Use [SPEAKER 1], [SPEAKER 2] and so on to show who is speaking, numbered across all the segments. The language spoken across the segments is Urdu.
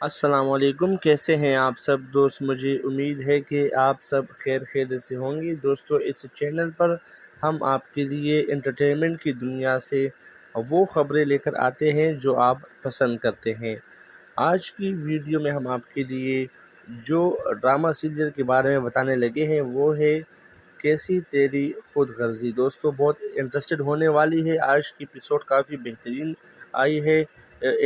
[SPEAKER 1] السلام علیکم، کیسے ہیں آپ سب دوست؟ مجھے امید ہے کہ آپ سب خیر سے ہوں گے۔ دوستو، اس چینل پر ہم آپ کے لیے انٹرٹینمنٹ کی دنیا سے وہ خبریں لے کر آتے ہیں جو آپ پسند کرتے ہیں۔ آج کی ویڈیو میں ہم آپ کے لیے جو ڈرامہ سیریل کے بارے میں بتانے لگے ہیں وہ ہے کیسی تیری خود غرضی۔ دوستو، بہت انٹرسٹڈ ہونے والی ہے۔ آج کی ایپیسوڈ کافی بہترین آئی ہے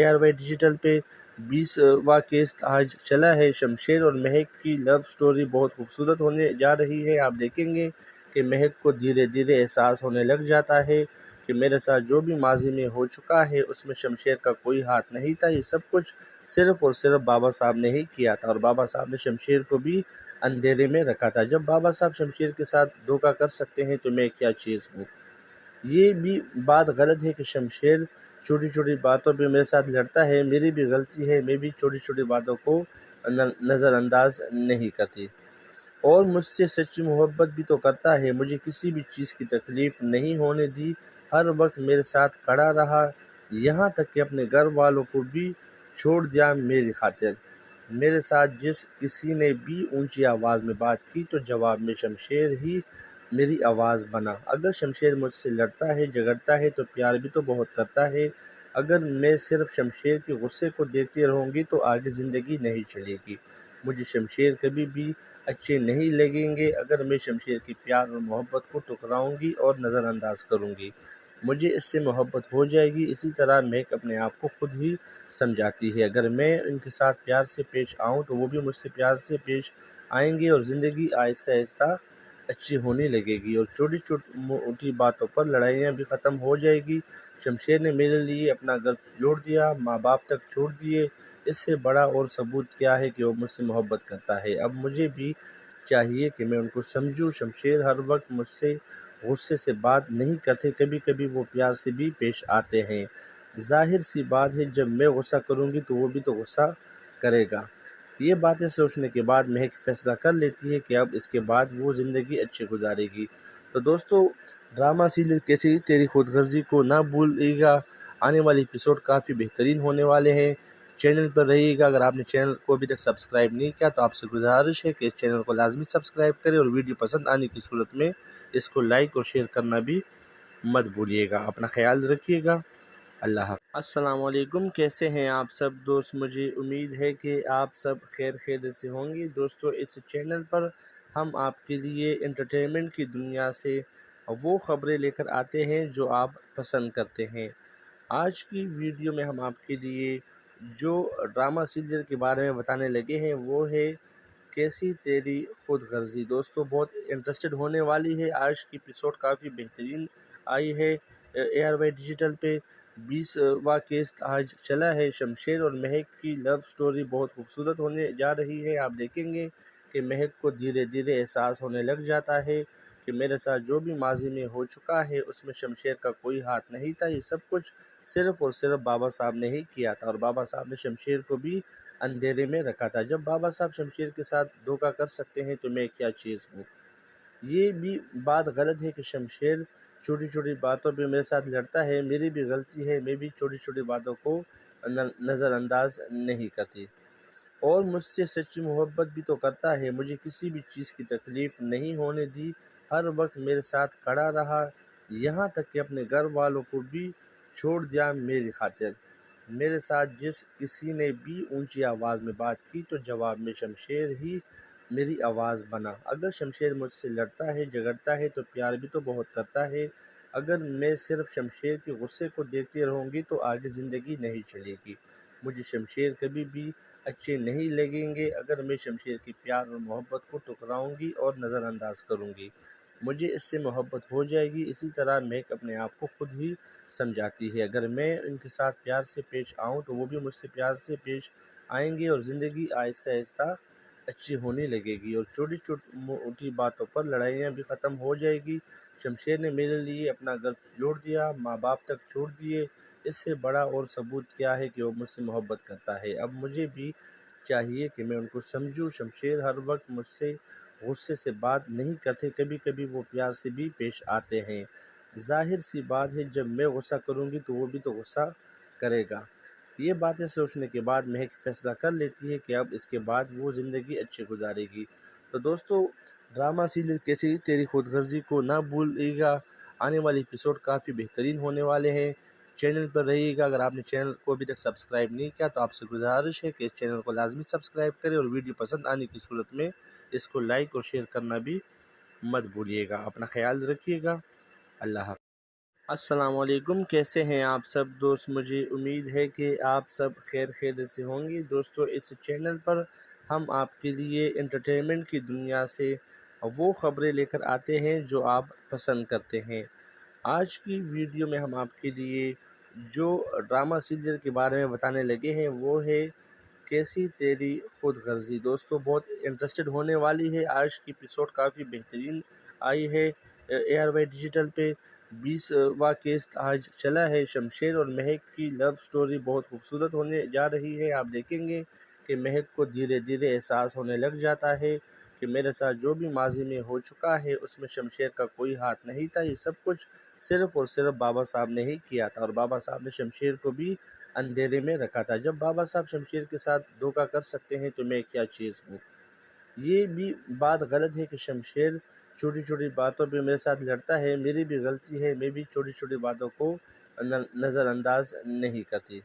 [SPEAKER 1] ARY ڈیجیٹل پہ۔ 20واں قسط آج چلا ہے۔ شمشیر اور مہک کی لو سٹوری بہت خوبصورت ہونے جا رہی ہے۔ آپ دیکھیں گے کہ مہک کو دھیرے دھیرے احساس ہونے لگ جاتا ہے کہ میرے ساتھ جو بھی ماضی میں ہو چکا ہے اس میں شمشیر کا کوئی ہاتھ نہیں تھا۔ یہ سب کچھ صرف اور صرف بابا صاحب نے ہی کیا تھا، اور بابا صاحب نے شمشیر کو بھی اندھیرے میں رکھا تھا۔ جب بابا صاحب شمشیر کے ساتھ دھوکہ کر سکتے ہیں تو میں کیا چیز ہوں۔ یہ بھی بات غلط ہے کہ شمشیر چھوٹی چھوٹی باتوں پہ میرے ساتھ لڑتا ہے۔ میری بھی غلطی ہے، میں بھی چھوٹی چھوٹی باتوں کو نظر انداز نہیں کرتی، اور مجھ سے سچی محبت بھی تو کرتا ہے۔ مجھے کسی بھی چیز کی تکلیف نہیں ہونے دی، ہر وقت میرے ساتھ کھڑا رہا، یہاں تک کہ اپنے گھر والوں کو بھی چھوڑ دیا میری خاطر۔ میرے ساتھ جس کسی نے بھی اونچی آواز میں بات کی تو جواب میں شمشیر ہی میری آواز بنا۔ اگر شمشیر مجھ سے لڑتا ہے، جھگڑتا ہے تو پیار بھی تو بہت کرتا ہے۔ اگر میں صرف شمشیر کے غصے کو دیکھتی رہوں گی تو آگے زندگی نہیں چلے گی۔ مجھے شمشیر کبھی بھی اچھے نہیں لگیں گے اگر میں شمشیر کی پیار اور محبت کو ٹکراؤں گی اور نظر انداز کروں گی۔ مجھے اس سے محبت ہو جائے گی۔ اسی طرح مہک اپنے آپ کو خود ہی سمجھاتی ہے، اگر میں ان کے ساتھ پیار سے پیش آؤں تو وہ بھی مجھ سے پیار سے پیش آئیں گے، اور زندگی آہستہ آہستہ اچھی ہونے لگے گی، اور چھوٹی چھوٹی باتوں پر لڑائیاں بھی ختم ہو جائے گی۔ شمشیر نے میرے لیے اپنا گھر جوڑ دیا، ماں باپ تک چھوڑ دیے، اس سے بڑا اور ثبوت کیا ہے کہ وہ مجھ سے محبت کرتا ہے۔ اب مجھے بھی چاہیے کہ میں ان کو سمجھوں۔ شمشیر ہر وقت مجھ سے غصے سے بات نہیں کرتے، کبھی کبھی وہ پیار سے بھی پیش آتے ہیں۔ ظاہر سی بات ہے، جب میں غصہ کروں گی تو وہ بھی تو غصہ کرے گا۔ یہ باتیں سوچنے کے بعد مہک فیصلہ کر لیتی ہے کہ اب اس کے بعد وہ زندگی اچھی گزارے گی۔ تو دوستو، ڈرامہ سیریل کیسی تیری خود غرضی کو نہ بھولیے گا، آنے والی ایپیسوڈ کافی بہترین ہونے والے ہیں۔ چینل پر رہیے گا۔ اگر آپ نے چینل کو ابھی تک سبسکرائب نہیں کیا تو آپ سے گزارش ہے کہ اس چینل کو لازمی سبسکرائب کریں، اور ویڈیو پسند آنے کی صورت میں اس کو لائک اور شیئر کرنا بھی مت بھولیے گا۔ اپنا خیال رکھیے گا۔ اللہ حافظ۔ السلام علیکم، کیسے ہیں آپ سب دوست؟ مجھے امید ہے کہ آپ سب خیر سے ہوں گے۔ دوستو، اس چینل پر ہم آپ کے لیے انٹرٹینمنٹ کی دنیا سے وہ خبریں لے کر آتے ہیں جو آپ پسند کرتے ہیں۔ آج کی ویڈیو میں ہم آپ کے لیے جو ڈرامہ سیریل کے بارے میں بتانے لگے ہیں وہ ہے کیسی تیری خود غرضی۔ دوستو، بہت انٹرسٹڈ ہونے والی ہے۔ آج کی ایپیسوڈ کافی بہترین آئی ہے ARY ڈیجیٹل پہ۔ 20واں قسط آج چلا ہے۔ شمشیر اور مہک کی لو سٹوری بہت خوبصورت ہونے جا رہی ہے۔ آپ دیکھیں گے کہ مہک کو دھیرے دھیرے احساس ہونے لگ جاتا ہے کہ میرے ساتھ جو بھی ماضی میں ہو چکا ہے اس میں شمشیر کا کوئی ہاتھ نہیں تھا۔ یہ سب کچھ صرف اور صرف بابا صاحب نے ہی کیا تھا، اور بابا صاحب نے شمشیر کو بھی اندھیرے میں رکھا تھا۔ جب بابا صاحب شمشیر کے ساتھ دھوکہ کر سکتے ہیں تو میں کیا چیز ہوں۔ یہ بھی بات غلط ہے کہ شمشیر چھوٹی چھوٹی باتوں پہ میرے ساتھ لڑتا ہے۔ میری بھی غلطی ہے، میں بھی چھوٹی چھوٹی باتوں کو نظر انداز نہیں کرتی، اور مجھ سے سچی محبت بھی تو کرتا ہے۔ مجھے کسی بھی چیز کی تکلیف نہیں ہونے دی، ہر وقت میرے ساتھ کھڑا رہا، یہاں تک کہ اپنے گھر والوں کو بھی چھوڑ دیا میری خاطر۔ میرے ساتھ جس کسی نے بھی اونچی آواز میں بات کی تو جواب میں شمشیر ہی میری آواز بنا۔ اگر شمشیر مجھ سے لڑتا ہے، جھگڑتا ہے تو پیار بھی تو بہت کرتا ہے۔ اگر میں صرف شمشیر کے غصے کو دیکھتی رہوں گی تو آگے زندگی نہیں چلے گی۔ مجھے شمشیر کبھی بھی اچھے نہیں لگیں گے اگر میں شمشیر کی پیار اور محبت کو ٹکراؤں گی اور نظر انداز کروں گی۔ مجھے اس سے محبت ہو جائے گی۔ اسی طرح مہک اپنے آپ کو خود ہی سمجھاتی ہے، اگر میں ان کے ساتھ پیار سے پیش آؤں تو وہ بھی مجھ سے پیار سے پیش آئیں گے، اور زندگی آہستہ آہستہ اچھی ہونے لگے گی، اور چھوٹی چھوٹی باتوں پر لڑائیاں بھی ختم ہو جائے گی۔ شمشیر نے میرے لیے اپنا گھر جوڑ دیا، ماں باپ تک چھوڑ دیے، اس سے بڑا اور ثبوت کیا ہے کہ وہ مجھ سے محبت کرتا ہے۔ اب مجھے بھی چاہیے کہ میں ان کو سمجھوں۔ شمشیر ہر وقت مجھ سے غصے سے بات نہیں کرتے، کبھی کبھی وہ پیار سے بھی پیش آتے ہیں۔ ظاہر سی بات ہے، جب میں غصہ کروں گی تو وہ بھی تو غصہ کرے گا۔ یہ باتیں سوچنے کے بعد مہک فیصلہ کر لیتی ہے کہ اب اس کے بعد وہ زندگی اچھی گزارے گی۔ تو دوستو، ڈرامہ سیریل کیسی تیری خود غرضی کو نہ بھولیے گا، آنے والے ایپیسوڈ کافی بہترین ہونے والے ہیں۔ چینل پر رہیے گا۔ اگر آپ نے چینل کو ابھی تک سبسکرائب نہیں کیا تو آپ سے گزارش ہے کہ اس چینل کو لازمی سبسکرائب کریں، اور ویڈیو پسند آنے کی صورت میں اس کو لائک اور شیئر کرنا بھی مت بھولیے گا۔ اپنا خیال رکھیے گا۔ اللہ حافظ۔ السلام علیکم، کیسے ہیں آپ سب دوست؟ مجھے امید ہے کہ آپ سب خیریت سے ہوں گے۔ دوستو، اس چینل پر ہم آپ کے لیے انٹرٹینمنٹ کی دنیا سے وہ خبریں لے کر آتے ہیں جو آپ پسند کرتے ہیں۔ آج کی ویڈیو میں ہم آپ کے لیے جو ڈرامہ سیریل کے بارے میں بتانے لگے ہیں وہ ہے کیسی تیری خود غرضی۔ دوستو، بہت انٹرسٹڈ ہونے والی ہے۔ آج کی ایپیسوڈ کافی بہترین آئی ہے۔ AR وائی ڈیجیٹل پہ 20واں کیس آج چلا ہے۔ شمشیر اور مہک کی لو سٹوری بہت خوبصورت ہونے جا رہی ہے۔ آپ دیکھیں گے کہ مہک کو دھیرے دھیرے احساس ہونے لگ جاتا ہے کہ میرے ساتھ جو بھی ماضی میں ہو چکا ہے اس میں شمشیر کا کوئی ہاتھ نہیں تھا، یہ سب کچھ صرف اور صرف بابا صاحب نے ہی کیا تھا، اور بابا صاحب نے شمشیر کو بھی اندھیرے میں رکھا تھا۔ جب بابا صاحب شمشیر کے ساتھ دھوکہ کر سکتے ہیں تو میں کیا چیز ہوں؟ یہ بھی بات غلط ہے کہ شمشیر چھوٹی چھوٹی باتوں پہ میرے ساتھ لڑتا ہے۔ میری بھی غلطی ہے، میں بھی چھوٹی چھوٹی باتوں کو نظر انداز نہیں کرتی،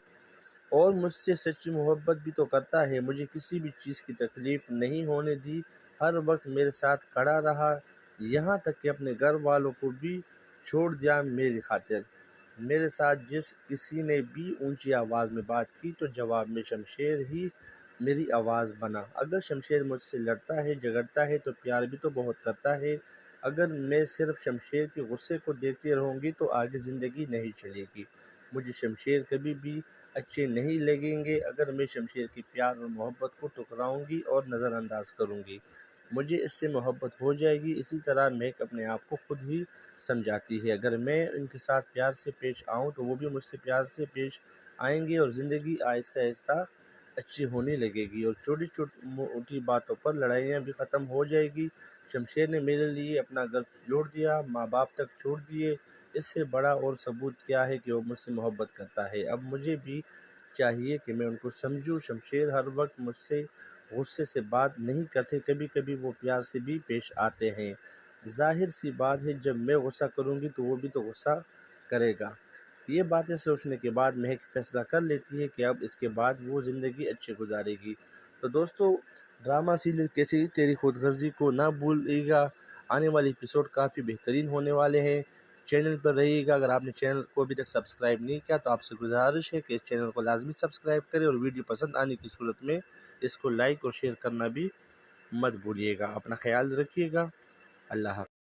[SPEAKER 1] اور مجھ سے سچی محبت بھی تو کرتا ہے، مجھے کسی بھی چیز کی تکلیف نہیں ہونے دی، ہر وقت میرے ساتھ کھڑا رہا، یہاں تک کہ اپنے گھر والوں کو بھی چھوڑ دیا میری خاطر۔ میرے ساتھ جس کسی نے بھی اونچی آواز میں بات کی تو جواب میں شمشیر ہی میری آواز بنا۔ اگر شمشیر مجھ سے لڑتا ہے، جھگڑتا ہے تو پیار بھی تو بہت کرتا ہے۔ اگر میں صرف شمشیر کے غصے کو دیکھتی رہوں گی تو آگے زندگی نہیں چلے گی۔ مجھے شمشیر کبھی بھی اچھے نہیں لگیں گے اگر میں شمشیر کی پیار اور محبت کو ٹکراؤں گی اور نظر انداز کروں گی۔ مجھے اس سے محبت ہو جائے گی۔ اسی طرح مہک اپنے آپ کو خود ہی سمجھاتی ہے، اگر میں ان کے ساتھ پیار سے پیش آؤں تو وہ بھی مجھ سے پیار سے پیش آئیں گے، اور زندگی آہستہ آہستہ اچھی ہونے لگے گی، اور چھوٹی موٹی باتوں پر لڑائیاں بھی ختم ہو جائے گی۔ شمشیر نے میرے لیے اپنا گھر چھوڑ دیا، ماں باپ تک چھوڑ دیے، اس سے بڑا اور ثبوت کیا ہے کہ وہ مجھ سے محبت کرتا ہے۔ اب مجھے بھی چاہیے کہ میں ان کو سمجھوں۔ شمشیر ہر وقت مجھ سے غصے سے بات نہیں کرتے، کبھی کبھی وہ پیار سے بھی پیش آتے ہیں۔ ظاہر سی بات ہے جب میں غصہ کروں گی تو وہ بھی تو غصہ کرے گا۔ یہ باتیں سوچنے کے بعد مہک فیصلہ کر لیتی ہے کہ اب اس کے بعد وہ زندگی اچھی گزارے گی۔ تو دوستو، ڈرامہ سیریل کیسی تیری خود غرضی کو نہ بھولیے گا، آنے والے ایپیسوڈ کافی بہترین ہونے والے ہیں۔ چینل پر رہیے گا۔ اگر آپ نے چینل کو ابھی تک سبسکرائب نہیں کیا تو آپ سے گزارش ہے کہ اس چینل کو لازمی سبسکرائب کریں، اور ویڈیو پسند آنے کی صورت میں اس کو لائک اور شیئر کرنا بھی مت بھولیے گا۔ اپنا خیال رکھیے گا۔ اللہ حافظ۔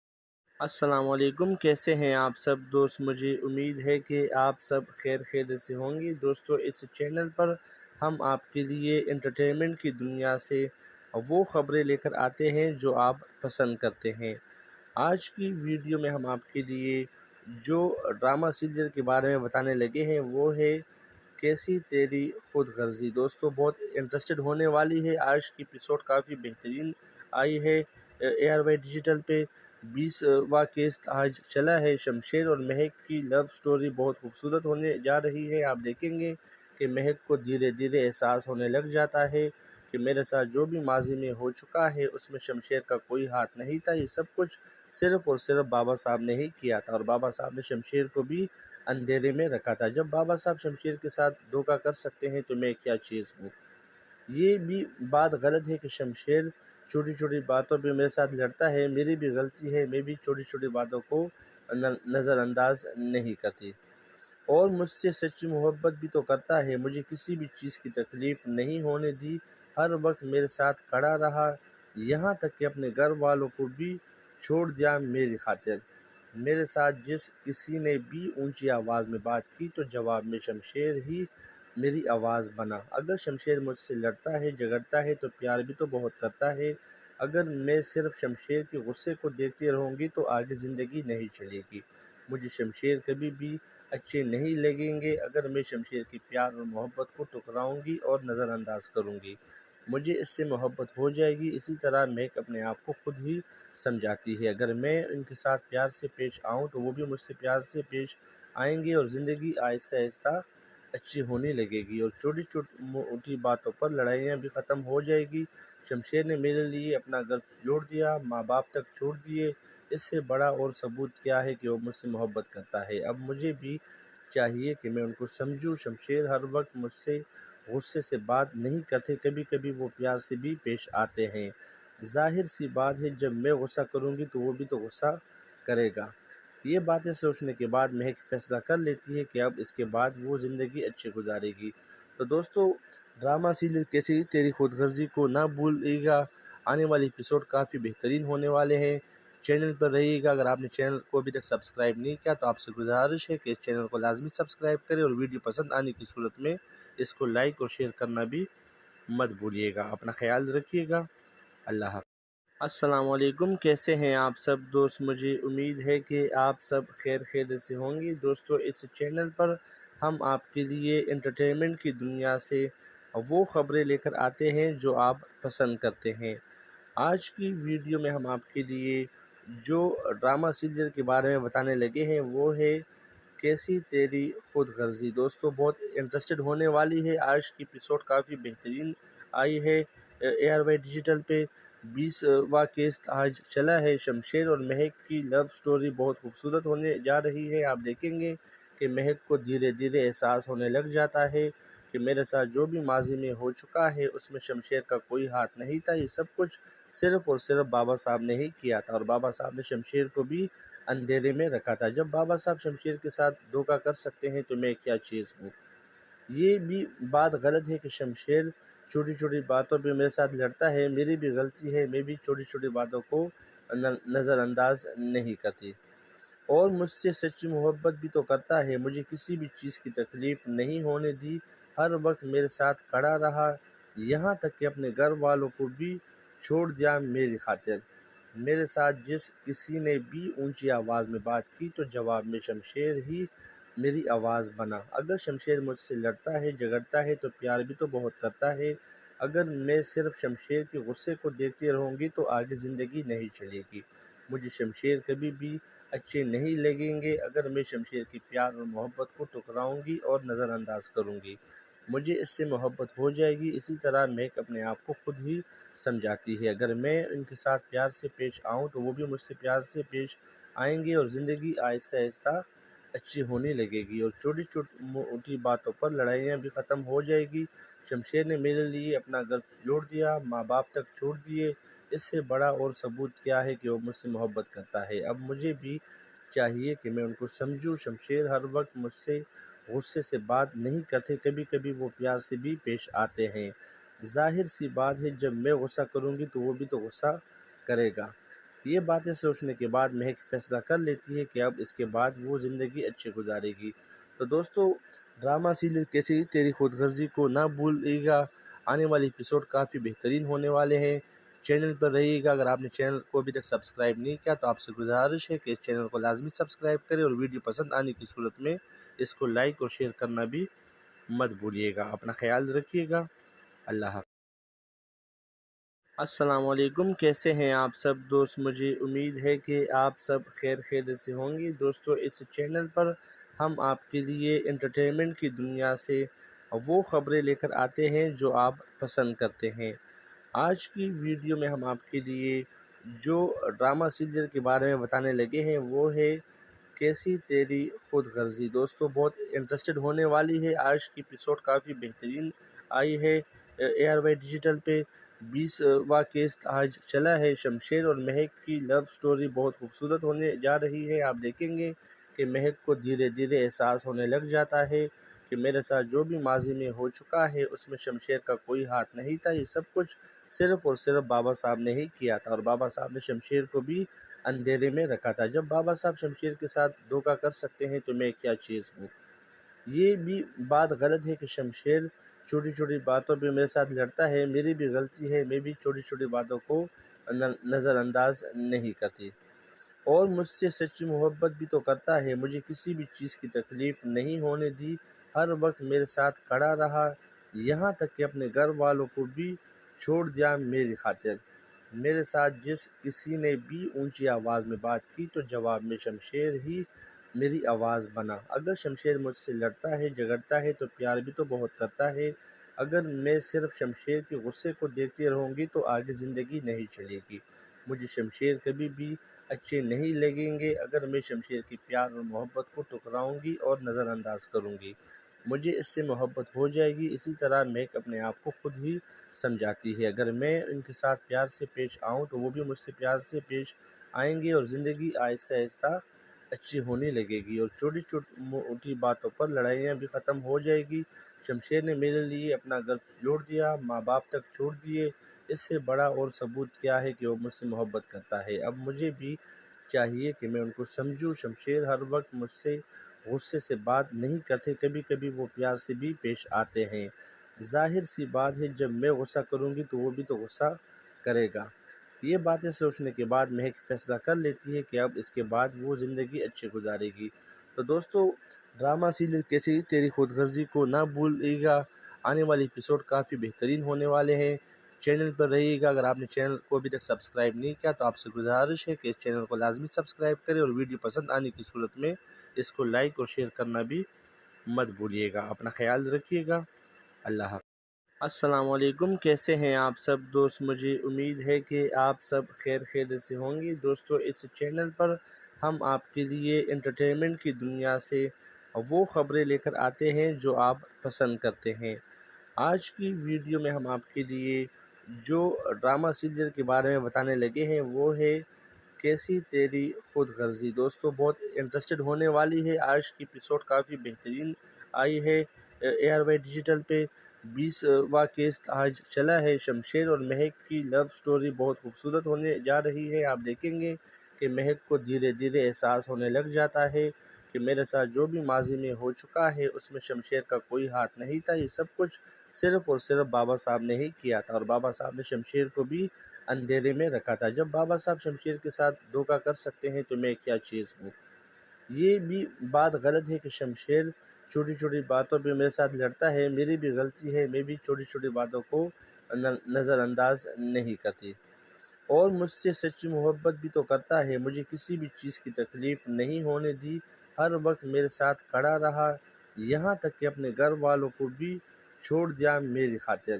[SPEAKER 1] السلام علیکم، کیسے ہیں آپ سب دوست؟ مجھے امید ہے کہ آپ سب خیریت سے ہوں گے۔ دوستو، اس چینل پر ہم آپ کے لیے انٹرٹینمنٹ کی دنیا سے وہ خبریں لے کر آتے ہیں جو آپ پسند کرتے ہیں۔ آج کی ویڈیو میں ہم آپ کے لیے جو ڈرامہ سیریل کے بارے میں بتانے لگے ہیں وہ ہے کیسی تیری خود غرضی۔ دوستو، بہت انٹرسٹڈ ہونے والی ہے۔ آج کی ایپیسوڈ کافی بہترین آئی ہے۔ AR وائی ڈیجیٹل پہ 20واں کیس آج چلا ہے۔ شمشیر اور مہک کی لو سٹوری بہت خوبصورت ہونے جا رہی ہے۔ آپ دیکھیں گے کہ مہک کو دھیرے دھیرے احساس ہونے لگ جاتا ہے کہ میرے ساتھ جو بھی ماضی میں ہو چکا ہے اس میں شمشیر کا کوئی ہاتھ نہیں تھا، یہ سب کچھ صرف اور صرف بابا صاحب نے ہی کیا تھا، اور بابا صاحب نے شمشیر کو بھی اندھیرے میں رکھا تھا۔ جب بابا صاحب شمشیر کے ساتھ دھوکہ کر سکتے ہیں تو میں کیا چیز ہوں؟ یہ بھی بات غلط ہے کہ شمشیر چھوٹی چھوٹی باتوں پہ میرے ساتھ لڑتا ہے، میری بھی غلطی ہے، میں بھی چھوٹی چھوٹی باتوں کو نظر انداز نہیں کرتی، اور مجھ سے سچی محبت بھی تو کرتا ہے، مجھے کسی بھی چیز کی تکلیف نہیں ہونے دی، ہر وقت میرے ساتھ کھڑا رہا، یہاں تک کہ اپنے گھر والوں کو بھی چھوڑ دیا میری خاطر۔ میرے ساتھ جس کسی نے بھی اونچی آواز میں بات کی تو جواب میں شمشیر ہی میری آواز بنا۔ اگر شمشیر مجھ سے لڑتا ہے، جھگڑتا ہے تو پیار بھی تو بہت کرتا ہے۔ اگر میں صرف شمشیر کے غصے کو دیکھتی رہوں گی تو آگے زندگی نہیں چلے گی۔ مجھے شمشیر کبھی بھی اچھے نہیں لگیں گے اگر میں شمشیر کی پیار اور محبت کو ٹکراؤں گی اور نظر انداز کروں گی۔ مجھے اس سے محبت ہو جائے گی۔ اسی طرح مہک اپنے آپ کو خود ہی سمجھاتی ہے، اگر میں ان کے ساتھ پیار سے پیش آؤں تو وہ بھی مجھ سے پیار سے پیش آئیں گے، اور زندگی آہستہ آہستہ اچھی ہونے لگے گی اور چھوٹی موٹی باتوں پر لڑائیاں بھی ختم ہو جائے گی۔ شمشیر نے میرے لیے اپنا گھر جوڑ دیا، ماں باپ تک چھوڑ دیے، اس سے بڑا اور ثبوت کیا ہے کہ وہ مجھ سے محبت کرتا ہے۔ اب مجھے بھی چاہیے کہ میں ان کو سمجھوں۔ شمشیر ہر وقت مجھ سے غصے سے بات نہیں کرتے، کبھی کبھی وہ پیار سے بھی پیش آتے ہیں۔ ظاہر سی بات ہے جب میں غصہ کروں گی تو وہ بھی تو غصہ کرے گا۔ یہ باتیں سوچنے کے بعد مہک فیصلہ کر لیتی ہے کہ اب اس کے بعد وہ زندگی اچھی گزارے گی۔ تو دوستو، ڈرامہ سیریل کیسی تیری خود غرضی کو نہ بھولیے گا، آنے والی ایپیسوڈ کافی بہترین ہونے والے ہیں۔ چینل پر رہیے گا۔ اگر آپ نے چینل کو ابھی تک سبسکرائب نہیں کیا تو آپ سے گزارش ہے کہ اس چینل کو لازمی سبسکرائب کریں، اور ویڈیو پسند آنے کی صورت میں اس کو لائک اور شیئر کرنا بھی مت بھولیے گا۔ اپنا خیال رکھیے گا۔ اللہ حافظ۔ السلام علیکم، کیسے ہیں آپ سب دوست؟ مجھے امید ہے کہ آپ سب خیریت سے ہوں گے۔ دوستو، اس چینل پر ہم آپ کے لیے انٹرٹینمنٹ کی دنیا سے وہ خبریں لے کر آتے ہیں جو آپ پسند کرتے ہیں۔ آج کی ویڈیو میں ہم آپ کے لیے جو ڈرامہ سیریل کے بارے میں بتانے لگے ہیں وہ ہے کیسی تیری خود غرضی۔ دوستو، بہت انٹرسٹڈ ہونے والی ہے۔ آج کی ایپیسوڈ کافی بہترین آئی ہے ARY ڈیجیٹل پہ۔ 20واں کیس آج چلا ہے۔ شمشیر اور مہک کی لو سٹوری بہت خوبصورت ہونے جا رہی ہے۔ آپ دیکھیں گے کہ مہک کو دھیرے دھیرے احساس ہونے لگ جاتا ہے کہ میرے ساتھ جو بھی ماضی میں ہو چکا ہے اس میں شمشیر کا کوئی ہاتھ نہیں تھا، یہ سب کچھ صرف اور صرف بابا صاحب نے ہی کیا تھا، اور بابا صاحب نے شمشیر کو بھی اندھیرے میں رکھا تھا۔ جب بابا صاحب شمشیر کے ساتھ دھوکہ کر سکتے ہیں تو میں کیا چیز ہوں۔ یہ بھی بات غلط ہے کہ شمشیر چھوٹی چھوٹی باتوں پہ میرے ساتھ لڑتا ہے، میری بھی غلطی ہے، میں بھی چھوٹی چھوٹی باتوں کو نظر انداز نہیں کرتی، اور مجھ سے سچی محبت بھی تو کرتا ہے، مجھے کسی بھی چیز کی تکلیف نہیں ہونے دی، ہر وقت میرے ساتھ کھڑا رہا، یہاں تک کہ اپنے گھر والوں کو بھی چھوڑ دیا میری خاطر۔ میرے ساتھ جس کسی نے بھی اونچی آواز میں بات کی تو جواب میں شمشیر ہی میری آواز بنا۔ اگر شمشیر مجھ سے لڑتا ہے، جھگڑتا ہے تو پیار بھی تو بہت کرتا ہے۔ اگر میں صرف شمشیر کے غصے کو دیکھتی رہوں گی تو آگے زندگی نہیں چلے گی، مجھے شمشیر کبھی بھی اچھے نہیں لگیں گے۔ اگر میں شمشیر کی پیار اور محبت کو ٹکراؤں گی اور نظر انداز کروں گی، مجھے اس سے محبت ہو جائے گی۔ اسی طرح مہک اپنے آپ کو خود ہی سمجھاتی ہے، اگر میں ان کے ساتھ پیار سے پیش آؤں تو وہ بھی مجھ سے پیار سے پیش آئیں گے، اور زندگی آہستہ آہستہ اچھی ہونے لگے گی، اور چھوٹی موٹی باتوں پر لڑائیاں بھی ختم ہو جائے گی۔ شمشیر نے میرے لیے اپنا گھر جوڑ دیا، ماں باپ تک چھوڑ دیے، اس سے بڑا اور ثبوت کیا ہے کہ وہ مجھ سے محبت کرتا ہے۔ اب مجھے بھی چاہیے کہ میں ان کو سمجھوں۔ شمشیر ہر وقت مجھ سے غصے سے بات نہیں کرتے، کبھی کبھی وہ پیار سے بھی پیش آتے ہیں۔ ظاہر سی بات ہے جب میں غصہ کروں گی تو وہ بھی تو غصہ کرے گا۔ یہ باتیں سوچنے کے بعد مہک فیصلہ کر لیتی ہے کہ اب اس کے بعد وہ زندگی اچھی گزارے گی۔ تو دوستو، ڈرامہ سیریل کیسی تیری خود غرضی کو نہ بھولیے گا، آنے والی ایپیسوڈ کافی بہترین ہونے والے ہیں۔ چینل پر رہیے گا۔ اگر آپ نے چینل کو ابھی تک سبسکرائب نہیں کیا تو آپ سے گزارش ہے کہ اس چینل کو لازمی سبسکرائب کریں، اور ویڈیو پسند آنے کی صورت میں اس کو لائک اور شیئر کرنا بھی مت بھولیے گا۔ اپنا خیال رکھیے گا۔ اللہ حافظ۔ السلام علیکم، کیسے ہیں آپ سب دوست؟ مجھے امید ہے کہ آپ سب خیریت سے ہوں گے۔ دوستو، اس چینل پر ہم آپ کے لیے انٹرٹینمنٹ کی دنیا سے وہ خبریں لے کر آتے ہیں جو آپ پسند کرتے ہیں۔ آج کی ویڈیو میں ہم آپ کے لیے جو ڈرامہ سیریل کے بارے میں بتانے لگے ہیں وہ ہے کیسی تیری خود غرضی۔ دوستو، بہت انٹرسٹڈ ہونے والی ہے۔ آج کی ایپیسوڈ کافی بہترین آئی ہے ARY ڈیجیٹل پہ۔ 20واں کیس آج چلا ہے۔ شمشیر اور مہک کی لو سٹوری بہت خوبصورت ہونے جا رہی ہے۔ آپ دیکھیں گے کہ مہک کو دھیرے دھیرے احساس ہونے لگ جاتا ہے کہ میرے ساتھ جو بھی ماضی میں ہو چکا ہے اس میں شمشیر کا کوئی ہاتھ نہیں تھا، یہ سب کچھ صرف اور صرف بابا صاحب نے ہی کیا تھا، اور بابا صاحب نے شمشیر کو بھی اندھیرے میں رکھا تھا۔ جب بابا صاحب شمشیر کے ساتھ دھوکہ کر سکتے ہیں تو میں کیا چیز ہوں۔ یہ بھی بات غلط ہے کہ شمشیر چھوٹی چھوٹی باتوں پہ میرے ساتھ لڑتا ہے، میری بھی غلطی ہے، میں بھی چھوٹی چھوٹی باتوں کو نظر انداز نہیں کرتی، اور مجھ سے سچی محبت بھی تو کرتا ہے، مجھے کسی بھی چیز کی تکلیف نہیں ہونے دی، ہر وقت میرے ساتھ کھڑا رہا، یہاں تک کہ اپنے گھر والوں کو بھی چھوڑ دیا میری خاطر۔ میرے ساتھ جس کسی نے بھی اونچی آواز میں بات کی تو جواب میں شمشیر ہی میری آواز بنا۔ اگر شمشیر مجھ سے لڑتا ہے جھگڑتا ہے تو پیار بھی تو بہت کرتا ہے۔ اگر میں صرف شمشیر کے غصے کو دیکھتی رہوں گی تو آگے زندگی نہیں چلے گی۔ مجھے شمشیر کبھی بھی اچھے نہیں لگیں گے اگر میں شمشیر کی پیار اور محبت کو ٹکراؤں گی اور نظر انداز کروں گی۔ مجھے اس سے محبت ہو جائے گی۔ اسی طرح مہک اپنے آپ کو خود ہی سمجھاتی ہے، اگر میں ان کے ساتھ پیار سے پیش آؤں تو وہ بھی مجھ سے پیار سے پیش آئیں گے اور زندگی آہستہ آہستہ اچھی ہونے لگے گی اور چھوٹی موٹی باتوں پر لڑائیاں بھی ختم ہو جائے گی۔ شمشیر نے میرے لیے اپنا گھر جوڑ دیا، ماں باپ تک چھوڑ دیے، اس سے بڑا اور ثبوت کیا ہے کہ وہ مجھ سے محبت کرتا ہے۔ اب مجھے بھی چاہیے کہ میں ان کو سمجھوں۔ شمشیر ہر وقت مجھ سے غصے سے بات نہیں کرتے، کبھی کبھی وہ پیار سے بھی پیش آتے ہیں۔ ظاہر سی بات ہے جب میں غصہ کروں گی تو وہ بھی تو غصہ کرے گا۔ یہ باتیں سوچنے کے بعد مہک فیصلہ کر لیتی ہے کہ اب اس کے بعد وہ زندگی اچھی گزارے گی۔ تو دوستو، ڈرامہ سیریل کیسی تیری خود غرضی کو نہ بھولیے گا، آنے والے ایپیسوڈ کافی بہترین ہونے والے ہیں۔ چینل پر رہیے گا۔ اگر آپ نے چینل کو ابھی تک سبسکرائب نہیں کیا تو آپ سے گزارش ہے کہ اس چینل کو لازمی سبسکرائب کریں اور ویڈیو پسند آنے کی صورت میں اس کو لائک اور شیئر کرنا بھی مت بھولیے گا۔ اپنا خیال رکھیے گا۔ اللہ حافظ۔ السلام علیکم، کیسے ہیں آپ سب دوست؟ مجھے امید ہے کہ آپ سب خیریت سے ہوں گے۔ دوستو، اس چینل پر ہم آپ کے لیے انٹرٹینمنٹ کی دنیا سے وہ خبریں لے کر آتے ہیں جو آپ پسند کرتے ہیں۔ آج کی ویڈیو میں ہم آپ کے لیے جو ڈرامہ سیریل کے بارے میں بتانے لگے ہیں وہ ہے کیسی تیری خود غرضی۔ دوستو، بہت انٹرسٹڈ ہونے والی ہے۔ آج کی ایپیسوڈ کافی بہترین آئی ہے ARY ڈیجیٹل پہ۔ 20واں کیس آج چلا ہے۔ شمشیر اور مہک کی لو سٹوری بہت خوبصورت ہونے جا رہی ہے۔ آپ دیکھیں گے کہ مہک کو دھیرے دھیرے احساس ہونے لگ جاتا ہے کہ میرے ساتھ جو بھی ماضی میں ہو چکا ہے اس میں شمشیر کا کوئی ہاتھ نہیں تھا، یہ سب کچھ صرف اور صرف بابا صاحب نے ہی کیا تھا اور بابا صاحب نے شمشیر کو بھی اندھیرے میں رکھا تھا۔ جب بابا صاحب شمشیر کے ساتھ دھوکہ کر سکتے ہیں تو میں کیا چیز ہوں۔ یہ بھی بات غلط ہے کہ شمشیر چھوٹی چھوٹی باتوں پہ میرے ساتھ لڑتا ہے، میری بھی غلطی ہے، میں بھی چھوٹی چھوٹی باتوں کو نظر انداز نہیں کرتی اور مجھ سے سچی محبت بھی تو کرتا ہے، مجھے کسی بھی چیز کی تکلیف نہیں ہونے دی، ہر وقت میرے ساتھ کھڑا رہا، یہاں تک کہ اپنے گھر والوں کو بھی چھوڑ دیا میری خاطر۔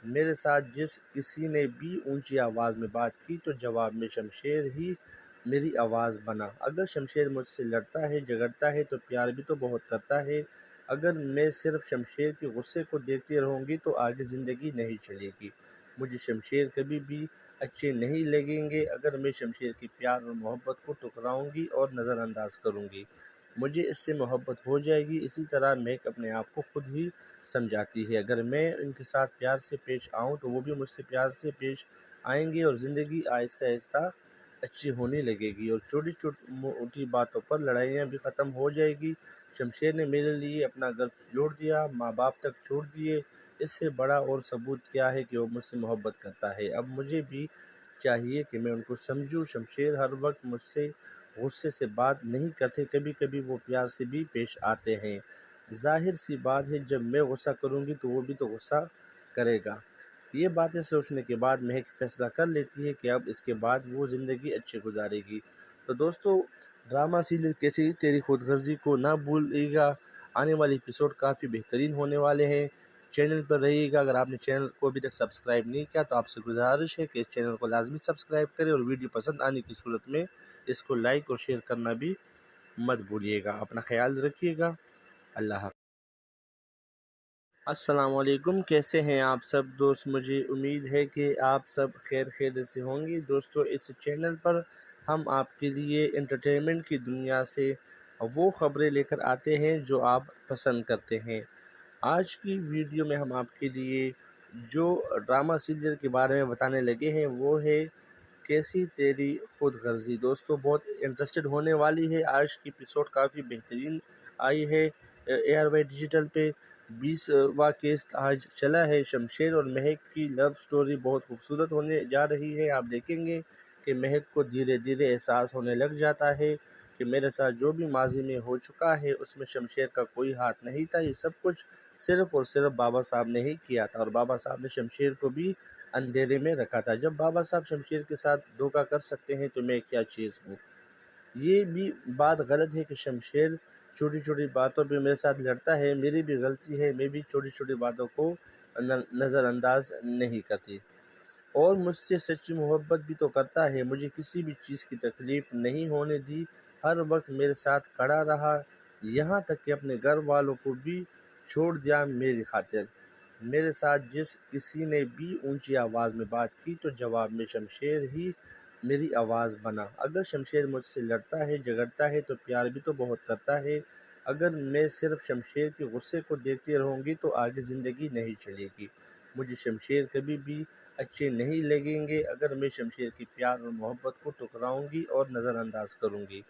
[SPEAKER 1] میرے ساتھ جس کسی نے بھی اونچی آواز میں بات کی تو جواب میں شمشیر ہی میری آواز بنا۔ اگر شمشیر مجھ سے لڑتا ہے جھگڑتا ہے تو پیار بھی تو بہت کرتا ہے۔ اگر میں صرف شمشیر کے غصے کو دیکھتی رہوں گی تو آگے زندگی نہیں چلے گی۔ مجھے شمشیر کبھی بھی اچھے نہیں لگیں گے اگر میں شمشیر کی پیار اور محبت کو ٹکراؤں گی اور نظر انداز کروں گی۔ مجھے اس سے محبت ہو جائے گی۔ اسی طرح مہک اپنے آپ کو خود ہی سمجھاتی ہے، اگر میں ان کے ساتھ پیار سے پیش آؤں تو وہ بھی مجھ سے پیار سے پیش آئیں گے اور زندگی آہستہ آہستہ اچھی ہونے لگے گی اور چھوٹی موٹی باتوں پر لڑائیاں بھی ختم ہو جائے گی۔ شمشیر نے میرے لیے اپنا گھر جوڑ دیا، ماں باپ تک چھوڑ دیے، اس سے بڑا اور ثبوت کیا ہے کہ وہ مجھ سے محبت کرتا ہے۔ اب مجھے بھی چاہیے کہ میں ان کو سمجھوں۔ شمشیر ہر وقت مجھ سے غصے سے بات نہیں کرتے، کبھی کبھی وہ پیار سے بھی پیش آتے ہیں۔ ظاہر سی بات ہے جب میں غصہ کروں گی تو وہ بھی تو غصہ کرے گا۔ یہ باتیں سوچنے کے بعد مہک فیصلہ کر لیتی ہے کہ اب اس کے بعد وہ زندگی اچھی گزارے گی۔ تو دوستو، ڈرامہ سیریل کیسی تیری خود غرضی کو نہ بھولیے گا، آنے والے ایپیسوڈ کافی بہترین ہونے والے ہیں۔ چینل پر رہیے گا۔ اگر آپ نے چینل کو ابھی تک سبسکرائب نہیں کیا تو آپ سے گزارش ہے کہ اس چینل کو لازمی سبسکرائب کریں اور ویڈیو پسند آنے کی صورت میں اس کو لائک اور شیئر کرنا بھی مت بھولیے گا۔ اپنا خیال رکھیے گا۔ اللہ حافظ۔ السلام علیکم، کیسے ہیں آپ سب دوست؟ مجھے امید ہے کہ آپ سب خیریت سے ہوں گے۔ دوستو، اس چینل پر ہم آپ کے لیے انٹرٹینمنٹ کی دنیا سے وہ خبریں لے کر آتے ہیں جو آپ پسند کرتے ہیں۔ آج کی ویڈیو میں ہم آپ کے لیے جو ڈرامہ سیریل کے بارے میں بتانے لگے ہیں وہ ہے کیسی تیری خود غرضی۔ دوستو، بہت انٹرسٹڈ ہونے والی ہے۔ آج کی ایپیسوڈ کافی بہترین آئی ہے ARY ڈیجیٹل پہ۔ 20واں کیس آج چلا ہے۔ شمشیر اور مہک کی لو سٹوری بہت خوبصورت ہونے جا رہی ہے۔ آپ دیکھیں گے کہ مہک کو دھیرے دھیرے احساس ہونے لگ جاتا ہے کہ میرے ساتھ جو بھی ماضی میں ہو چکا ہے اس میں شمشیر کا کوئی ہاتھ نہیں تھا، یہ سب کچھ صرف اور صرف بابا صاحب نے ہی کیا تھا اور بابا صاحب نے شمشیر کو بھی اندھیرے میں رکھا تھا۔ جب بابا صاحب شمشیر کے ساتھ دھوکہ کر سکتے ہیں تو میں کیا چیز ہوں۔ یہ بھی بات غلط ہے کہ شمشیر چھوٹی چھوٹی باتوں پہ میرے ساتھ لڑتا ہے، میری بھی غلطی ہے، میں بھی چھوٹی چھوٹی باتوں کو نظر انداز نہیں کرتی اور مجھ سے سچی محبت بھی تو کرتا ہے، مجھے کسی بھی چیز کی تکلیف نہیں ہونے دی، ہر وقت میرے ساتھ کھڑا رہا، یہاں تک کہ اپنے گھر والوں کو بھی چھوڑ دیا میری خاطر۔ میرے ساتھ جس کسی نے بھی اونچی آواز میں بات کی تو جواب میں شمشیر ہی میری آواز بنا۔ اگر شمشیر مجھ سے لڑتا ہے، جھگڑتا ہے تو پیار بھی تو بہت کرتا ہے۔ اگر میں صرف شمشیر کے غصے کو دیکھتی رہوں گی تو آگے زندگی نہیں چلے گی، مجھے شمشیر کبھی بھی اچھے نہیں لگیں گے۔ اگر میں شمشیر کی پیار اور محبت کو ٹکراؤں گی اور نظر انداز کروں گی،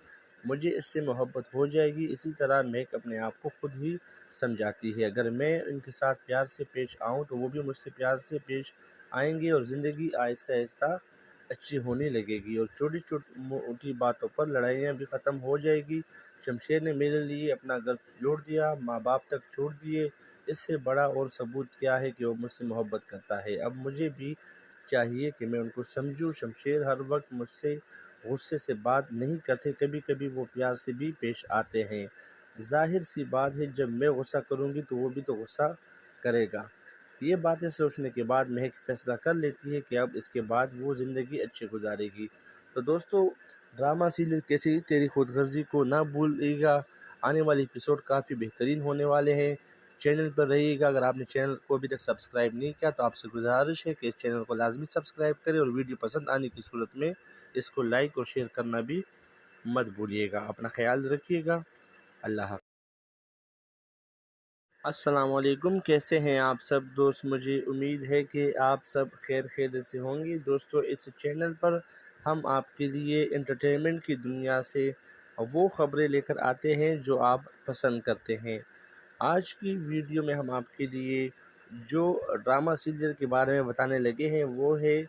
[SPEAKER 1] مجھے اس سے محبت ہو جائے گی۔ اسی طرح مہک اپنے آپ کو خود ہی سمجھاتی ہے، اگر میں ان کے ساتھ پیار سے پیش آؤں تو وہ بھی مجھ سے پیار سے پیش آئیں گے اور زندگی آہستہ آہستہ اچھی ہونے لگے گی اور چھوٹی چھوٹی باتوں پر لڑائیاں بھی ختم ہو جائے گی۔ شمشیر نے میرے لیے اپنا گھر جوڑ دیا، ماں باپ تک چھوڑ دیے، اس سے بڑا اور ثبوت کیا ہے کہ وہ مجھ سے محبت کرتا ہے۔ اب مجھے بھی چاہیے کہ میں ان کو سمجھوں۔ شمشیر ہر وقت مجھ سے غصے سے بات نہیں کرتے، کبھی کبھی وہ پیار سے بھی پیش آتے ہیں۔ ظاہر سی بات ہے جب میں غصہ کروں گی تو وہ بھی تو غصہ کرے گا۔ یہ باتیں سوچنے کے بعد مہک فیصلہ کر لیتی ہے کہ اب اس کے بعد وہ زندگی اچھی گزارے گی۔ تو دوستو، ڈرامہ سیریل کیسی تیری خود غرضی کو نہ بھولیے گا، آنے والے ایپیسوڈ کافی بہترین ہونے والے ہیں، چینل پر رہیے گا۔ اگر آپ نے چینل کو ابھی تک سبسکرائب نہیں کیا تو آپ سے گزارش ہے کہ اس چینل کو لازمی سبسکرائب کریں اور ویڈیو پسند آنے کی صورت میں اس کو لائک اور شیئر کرنا بھی مت بھولیے گا۔ اپنا خیال رکھیے گا۔ اللہ حافظ۔ السلام علیکم، کیسے ہیں آپ سب دوست؟ مجھے امید ہے کہ آپ سب خیریت سے ہوں گے۔ دوستو، اس چینل پر ہم آپ کے لیے انٹرٹینمنٹ کی دنیا سے وہ خبریں لے کر آتے ہیں جو آپ پسند کرتے ہیں۔ آج کی ویڈیو میں ہم آپ کے لیے جو ڈرامہ سیریل کے بارے میں بتانے لگے ہیں وہ ہے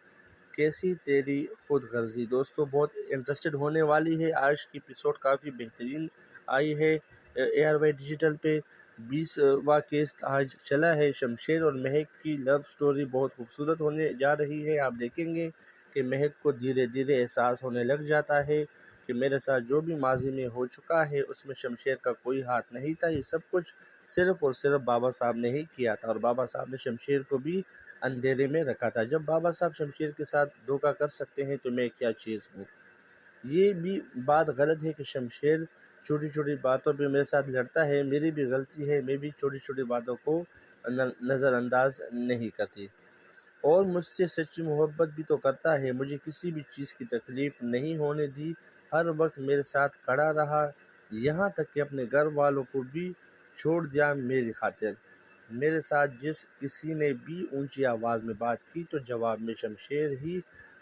[SPEAKER 1] کیسی تیری خود غرضی۔ دوستو، بہت انٹرسٹڈ ہونے والی ہے، آج کی ایپیسوڈ کافی بہترین آئی ہے۔ AR وائی ڈیجیٹل پہ 20واں کیس آج چلا ہے۔ شمشیر اور مہک کی لو سٹوری بہت خوبصورت ہونے جا رہی ہے۔ آپ دیکھیں گے کہ مہک کو دھیرے دھیرے احساس ہونے لگ جاتا ہے کہ میرے ساتھ جو بھی ماضی میں ہو چکا ہے اس میں شمشیر کا کوئی ہاتھ نہیں تھا، یہ سب کچھ صرف اور صرف بابا صاحب نے ہی کیا تھا اور بابا صاحب نے شمشیر کو بھی اندھیرے میں رکھا تھا۔ جب بابا صاحب شمشیر کے ساتھ دھوکہ کر سکتے ہیں تو میں کیا چیز ہوں۔ یہ بھی بات غلط ہے کہ شمشیر چھوٹی چھوٹی باتوں پہ میرے ساتھ لڑتا ہے، میری بھی غلطی ہے، میں بھی چھوٹی چھوٹی باتوں کو نظر انداز نہیں کرتی اور مجھ سے سچی محبت بھی تو کرتا ہے، مجھے کسی بھی چیز کی تکلیف نہیں ہونے دی، ہر وقت میرے ساتھ کھڑا رہا، یہاں تک کہ اپنے گھر والوں کو بھی چھوڑ دیا میری خاطر۔ میرے ساتھ جس کسی نے بھی اونچی آواز میں بات کی تو جواب میں شمشیر ہی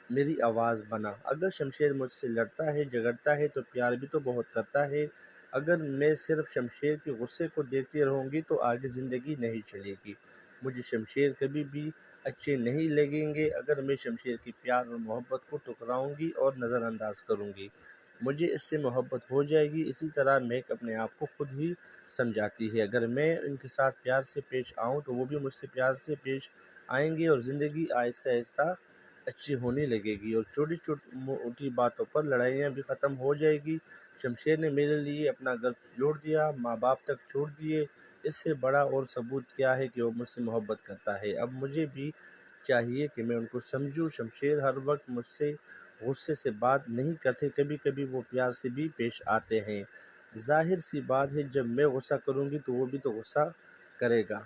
[SPEAKER 1] میری آواز بنا۔ اگر شمشیر مجھ سے لڑتا ہے، جھگڑتا ہے تو پیار بھی تو بہت کرتا ہے۔ اگر میں صرف شمشیر کے غصے کو دیکھتی رہوں گی تو آگے زندگی نہیں چلے گی، مجھے شمشیر کبھی بھی اچھے نہیں لگیں گے۔ اگر میں شمشیر کی پیار اور محبت کو ٹکراؤں گی اور نظر انداز کروں گی، مجھے اس سے محبت ہو جائے گی۔ اسی طرح مہک اپنے آپ کو خود ہی سمجھاتی ہے، اگر میں ان کے ساتھ پیار سے پیش آؤں تو وہ بھی مجھ سے پیار سے پیش آئیں گے اور زندگی آہستہ آہستہ اچھی ہونے لگے گی اور چھوٹی چھوٹی باتوں پر لڑائیاں بھی ختم ہو جائے گی۔ شمشیر نے میرے لیے اپنا گھر جوڑ دیا، ماں باپ تک چھوڑ دیے، اس سے بڑا اور ثبوت کیا ہے کہ وہ مجھ سے محبت کرتا ہے۔ اب مجھے بھی چاہیے کہ میں ان کو سمجھوں۔ شمشیر ہر وقت مجھ سے غصے سے بات نہیں کرتے، کبھی کبھی وہ پیار سے بھی پیش آتے ہیں۔ ظاہر سی بات ہے جب میں غصہ کروں گی تو وہ بھی تو غصہ کرے گا۔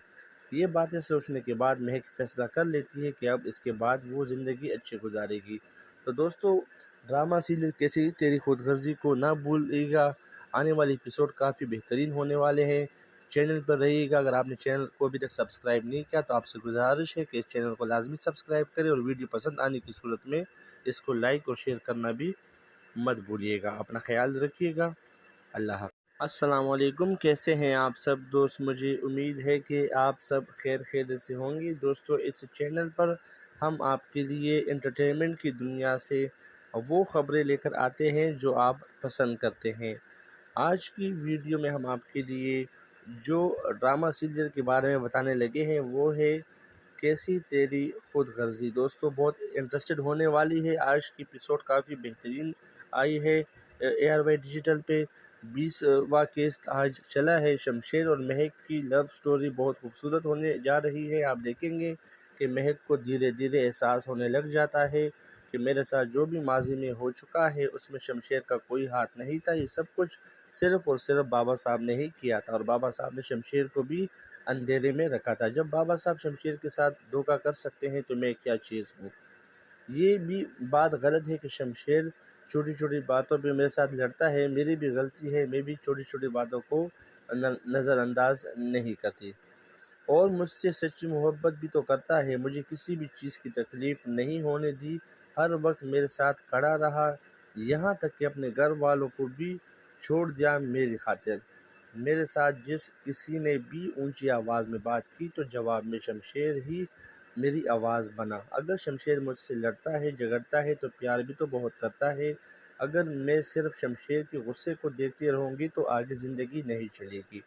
[SPEAKER 1] یہ باتیں سوچنے کے بعد مہک فیصلہ کر لیتی ہے کہ اب اس کے بعد وہ زندگی اچھی گزارے گی۔ تو دوستو، ڈرامہ سیریل کیسی تیری خود غرضی کو نہ بھولیے گا، آنے والے ایپیسوڈ کافی بہترین ہونے والے ہیں، چینل پر رہیے گا۔ اگر آپ نے چینل کو ابھی تک سبسکرائب نہیں کیا تو آپ سے گزارش ہے کہ اس چینل کو لازمی سبسکرائب کریں اور ویڈیو پسند آنے کی صورت میں اس کو لائک اور شیئر کرنا بھی مت بھولیے گا۔ اپنا خیال رکھیے گا۔ اللہ حافظ۔ السلام علیکم، کیسے ہیں آپ سب دوست؟ مجھے امید ہے کہ آپ سب خیریت سے ہوں گے۔ دوستو، اس چینل پر ہم آپ کے لیے انٹرٹینمنٹ کی دنیا سے وہ خبریں لے کر آتے ہیں جو آپ پسند کرتے ہیں۔ آج کی ویڈیو میں ہم آپ کے لیے جو ڈرامہ سیریل کے بارے میں بتانے لگے ہیں وہ ہے کیسی تیری خود غرضی۔ دوستو، بہت انٹرسٹڈ ہونے والی ہے، آج کی ایپیسوڈ کافی بہترین آئی ہے۔ ARY ڈیجیٹل پہ 20واں قسط آج چلا ہے۔ شمشیر اور مہک کی لو سٹوری بہت خوبصورت ہونے جا رہی ہے۔ آپ دیکھیں گے کہ مہک کو دھیرے دھیرے احساس ہونے لگ جاتا ہے کہ میرے ساتھ جو بھی ماضی میں ہو چکا ہے اس میں شمشیر کا کوئی ہاتھ نہیں تھا، یہ سب کچھ صرف اور صرف بابا صاحب نے ہی کیا تھا، اور بابا صاحب نے شمشیر کو بھی اندھیرے میں رکھا تھا۔ جب بابا صاحب شمشیر کے ساتھ دھوکہ کر سکتے ہیں تو میں کیا چیز ہوں۔ یہ بھی بات غلط ہے کہ شمشیر چھوٹی چھوٹی باتوں پہ میرے ساتھ لڑتا ہے، میری بھی غلطی ہے، میں بھی چھوٹی چھوٹی باتوں کو نظر انداز نہیں کرتی، اور مجھ سے سچی محبت بھی تو کرتا ہے، مجھے کسی بھی چیز کی تکلیف نہیں ہونے دی، ہر وقت میرے ساتھ کھڑا رہا، یہاں تک کہ اپنے گھر والوں کو بھی چھوڑ دیا میری خاطر۔ میرے ساتھ جس کسی نے بھی اونچی آواز میں بات کی تو جواب میں شمشیر ہی میری آواز بنا۔ اگر شمشیر مجھ سے لڑتا ہے، جھگڑتا ہے تو پیار بھی تو بہت کرتا ہے۔ اگر میں صرف شمشیر کے غصے کو دیکھتی رہوں گی تو آگے زندگی نہیں چلے گی،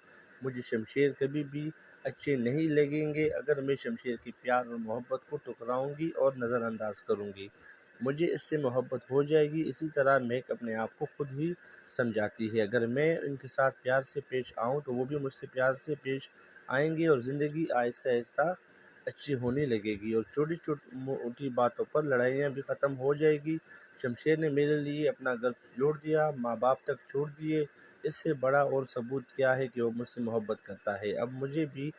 [SPEAKER 1] مجھے شمشیر کبھی بھی اچھے نہیں لگیں گے۔ اگر میں شمشیر کی پیار اور محبت کو ٹکراؤں گی اور نظر انداز کروں گی، مجھے اس سے محبت ہو جائے گی۔ اسی طرح مہک اپنے آپ کو خود ہی سمجھاتی ہے، اگر میں ان کے ساتھ پیار سے پیش آؤں تو وہ بھی مجھ سے پیار سے پیش آئیں گے، اور زندگی آہستہ آہستہ اچھی ہونے لگے گی، اور چھوٹی چھوٹی باتوں پر لڑائیاں بھی ختم ہو جائے گی۔ شمشیر نے میرے لیے اپنا گھر جوڑ دیا، ماں باپ تک چھوڑ دیے، اس سے بڑا اور ثبوت کیا ہے کہ وہ مجھ سے محبت کرتا ہے۔ اب مجھے بھی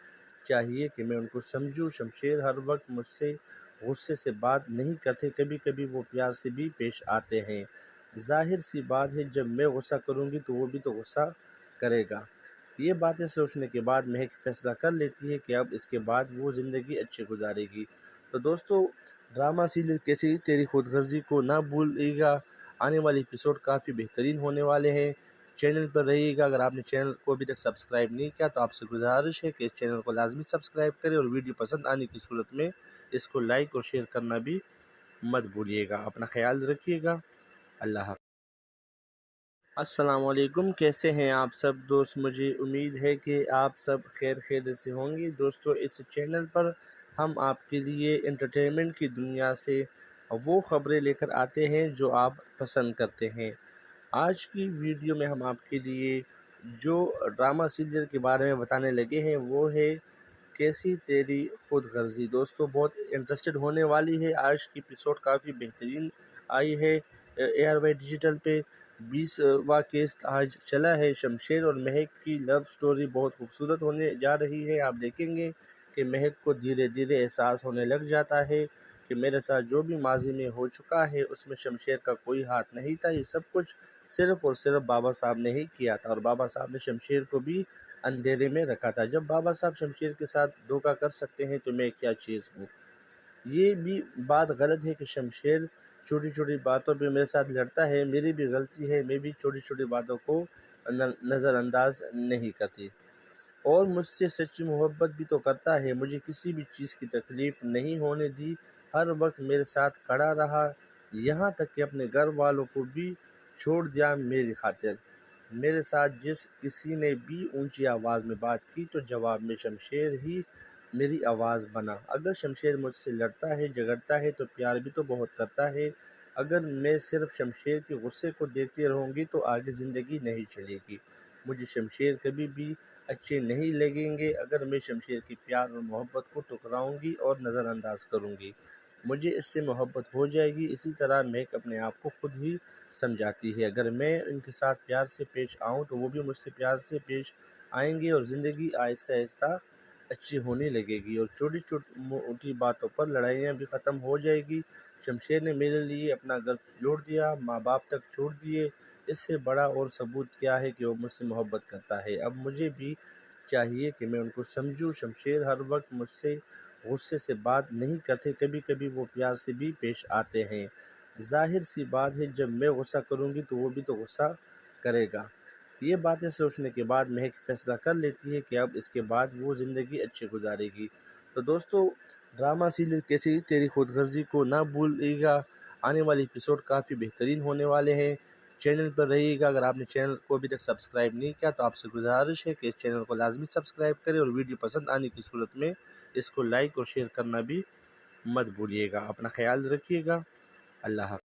[SPEAKER 1] چاہیے کہ میں ان کو سمجھوں۔ شمشیر ہر وقت مجھ سے غصے سے بات نہیں کرتے، کبھی کبھی وہ پیار سے بھی پیش آتے ہیں۔ ظاہر سی بات ہے جب میں غصہ کروں گی تو وہ بھی تو غصہ کرے گا۔ یہ باتیں سوچنے کے بعد مہک فیصلہ کر لیتی ہے کہ اب اس کے بعد وہ زندگی اچھی گزارے گی۔ تو دوستو، ڈرامہ سیریل کیسی تیری خود غرضی کو نہ بھولیے گا، آنے والی ایپیسوڈ کافی بہترین ہونے والے ہیں۔ چینل پر رہیے گا، اگر آپ نے چینل کو ابھی تک سبسکرائب نہیں کیا تو آپ سے گزارش ہے کہ اس چینل کو لازمی سبسکرائب کریں، اور ویڈیو پسند آنے کی صورت میں اس کو لائک اور شیئر کرنا بھی مت بھولیے گا۔ اپنا خیال رکھیے گا، اللہ حافظ۔ السلام علیکم، کیسے ہیں آپ سب دوست؟ مجھے امید ہے کہ آپ سب خیر خیریت سے ہوں گے۔ دوستو، اس چینل پر ہم آپ کے لیے انٹرٹینمنٹ کی دنیا سے وہ خبریں لے کر آتے ہیں جو آپ پسند کرتے ہیں۔ آج کی ویڈیو میں ہم آپ کے لیے جو ڈرامہ سیریل کے بارے میں بتانے لگے ہیں وہ ہے کیسی تیری خود غرضی۔ دوستو، بہت انٹرسٹڈ ہونے والی ہے، آج کی ایپیسوڈ کافی بہترین آئی ہے۔ ARY ڈیجیٹل پہ 20واں قسط آج چلا ہے۔ شمشیر اور مہک کی لو سٹوری بہت خوبصورت ہونے جا رہی ہے۔ آپ دیکھیں گے کہ مہک کو دھیرے دھیرے احساس ہونے لگ جاتا ہے کہ میرے ساتھ جو بھی ماضی میں ہو چکا ہے اس میں شمشیر کا کوئی ہاتھ نہیں تھا، یہ سب کچھ صرف اور صرف بابا صاحب نے ہی کیا تھا، اور بابا صاحب نے شمشیر کو بھی اندھیرے میں رکھا تھا۔ جب بابا صاحب شمشیر کے ساتھ دھوکہ کر سکتے ہیں تو میں کیا چیز ہوں۔ یہ بھی بات غلط ہے کہ شمشیر چھوٹی چھوٹی باتوں پہ میرے ساتھ لڑتا ہے، میری بھی غلطی ہے، میں بھی چھوٹی چھوٹی باتوں کو نظر انداز نہیں کرتی، اور مجھ سے سچی محبت بھی تو کرتا ہے، مجھے کسی بھی چیز کی تکلیف نہیں ہونے دی، ہر وقت میرے ساتھ کھڑا رہا، یہاں تک کہ اپنے گھر والوں کو بھی چھوڑ دیا میری خاطر۔ میرے ساتھ جس کسی نے بھی اونچی آواز میں بات کی تو جواب میں شمشیر ہی میری آواز بنا۔ اگر شمشیر مجھ سے لڑتا ہے، جھگڑتا ہے تو پیار بھی تو بہت کرتا ہے۔ اگر میں صرف شمشیر کے غصے کو دیکھتی رہوں گی تو آگے زندگی نہیں چلے گی، مجھے شمشیر کبھی بھی اچھے نہیں لگیں گے۔ اگر میں شمشیر کی پیار اور محبت کو ٹکراؤں گی اور نظر انداز کروں گی، مجھے اس سے محبت ہو جائے گی۔ اسی طرح مہک اپنے آپ کو خود ہی سمجھاتی ہے، اگر میں ان کے ساتھ پیار سے پیش آؤں تو وہ بھی مجھ سے پیار سے پیش آئیں گے، اور زندگی آہستہ آہستہ اچھی ہونے لگے گی، اور چھوٹی چھوٹی باتوں پر لڑائیاں بھی ختم ہو جائے گی۔ شمشیر نے میرے لیے اپنا گھر جوڑ دیا، ماں باپ تک چھوڑ دیے، اس سے بڑا اور ثبوت کیا ہے کہ وہ مجھ سے محبت کرتا ہے۔ اب مجھے بھی چاہیے کہ میں ان کو سمجھوں۔ شمشیر ہر وقت مجھ سے غصے سے بات نہیں کرتے، کبھی کبھی وہ پیار سے بھی پیش آتے ہیں۔ ظاہر سی بات ہے جب میں غصہ کروں گی تو وہ بھی تو غصہ کرے گا۔ یہ باتیں سوچنے کے بعد مہک فیصلہ کر لیتی ہے کہ اب اس کے بعد وہ زندگی اچھی گزارے گی۔ تو دوستو، ڈرامہ سیریل کیسی تیری خود غرضی کو نہ بھولیے گا، آنے والی ایپیسوڈ کافی بہترین ہونے والے ہیں۔ چینل پر رہیے گا، اگر آپ نے چینل کو ابھی تک سبسکرائب نہیں کیا تو آپ سے گزارش ہے کہ اس چینل کو لازمی سبسکرائب کریں، اور ویڈیو پسند آنے کی صورت میں اس کو لائک اور شیئر کرنا بھی مت بھولیے گا۔ اپنا خیال رکھیے گا، اللہ حافظ۔